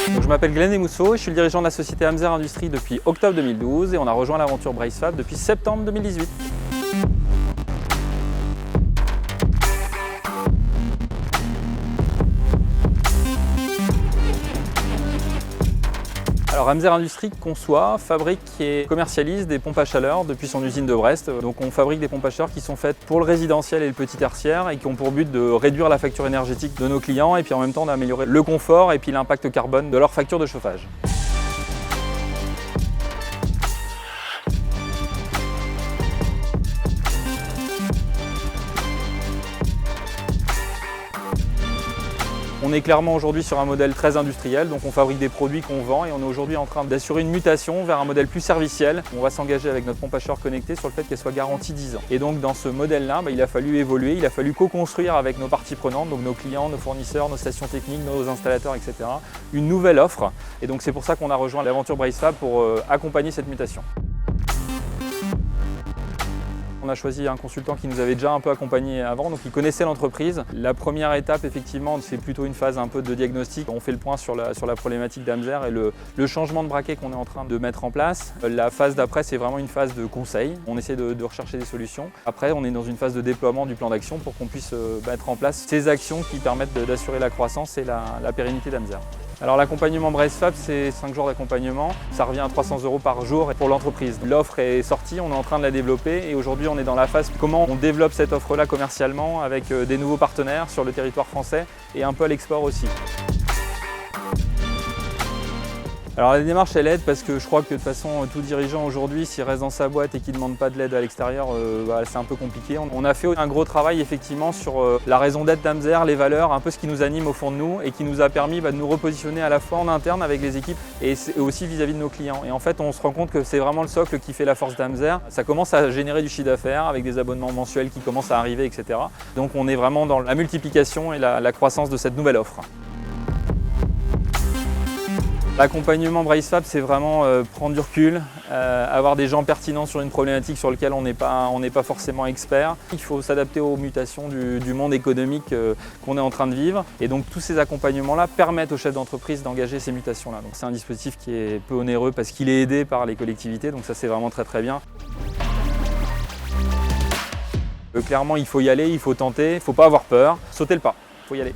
Donc, je m'appelle Glenn Desmousseaux, je suis le dirigeant de la société Amzer Industries depuis octobre 2012 et on a rejoint l'aventure BraceFab depuis septembre 2018. Alors Amzer Industries conçoit, fabrique et commercialise des pompes à chaleur depuis son usine de Brest. Donc on fabrique des pompes à chaleur qui sont faites pour le résidentiel et le petit tertiaire et qui ont pour but de réduire la facture énergétique de nos clients et puis en même temps d'améliorer le confort et puis l'impact carbone de leur facture de chauffage. On est clairement aujourd'hui sur un modèle très industriel, donc on fabrique des produits qu'on vend et on est aujourd'hui en train d'assurer une mutation vers un modèle plus serviciel. On va s'engager avec notre pompe à chaleur connectée sur le fait qu'elle soit garantie 10 ans. Et donc dans ce modèle-là, il a fallu évoluer, il a fallu co-construire avec nos parties prenantes, donc nos clients, nos fournisseurs, nos stations techniques, nos installateurs, etc. une nouvelle offre. Et donc c'est pour ça qu'on a rejoint l'aventure BraceFab pour accompagner cette mutation. On a choisi un consultant qui nous avait déjà un peu accompagné avant, donc il connaissait l'entreprise. La première étape, effectivement, c'est plutôt une phase un peu de diagnostic. On fait le point sur la problématique d'Amzer et le changement de braquet qu'on est en train de mettre en place. La phase d'après, c'est vraiment une phase de conseil. On essaie de rechercher des solutions. Après, on est dans une phase de déploiement du plan d'action pour qu'on puisse mettre en place ces actions qui permettent d'assurer la croissance et la pérennité d'Amzer. Alors l'accompagnement BraceFab, c'est 5 jours d'accompagnement. Ça revient à 300 € par jour pour l'entreprise. L'offre est sortie, on est en train de la développer et aujourd'hui on est dans la phase comment on développe cette offre-là commercialement avec des nouveaux partenaires sur le territoire français et un peu à l'export aussi. Alors la démarche elle aide parce que je crois que de toute façon tout dirigeant aujourd'hui s'il reste dans sa boîte et qu'il ne demande pas de l'aide à l'extérieur, c'est un peu compliqué. On a fait un gros travail effectivement sur la raison d'être d'Amzer, les valeurs, un peu ce qui nous anime au fond de nous et qui nous a permis de nous repositionner à la fois en interne avec les équipes et aussi vis-à-vis de nos clients. Et en fait on se rend compte que c'est vraiment le socle qui fait la force d'Amzer. Ça commence à générer du chiffre d'affaires avec des abonnements mensuels qui commencent à arriver, etc. Donc on est vraiment dans la multiplication et la croissance de cette nouvelle offre. L'accompagnement BraceFab, c'est vraiment prendre du recul, avoir des gens pertinents sur une problématique sur laquelle on n'est pas forcément expert. Il faut s'adapter aux mutations du monde économique qu'on est en train de vivre. Et donc tous ces accompagnements-là permettent aux chefs d'entreprise d'engager ces mutations-là. Donc c'est un dispositif qui est peu onéreux parce qu'il est aidé par les collectivités, donc ça c'est vraiment très très bien. Clairement, il faut y aller, il faut tenter, il ne faut pas avoir peur, sauter le pas, il faut y aller.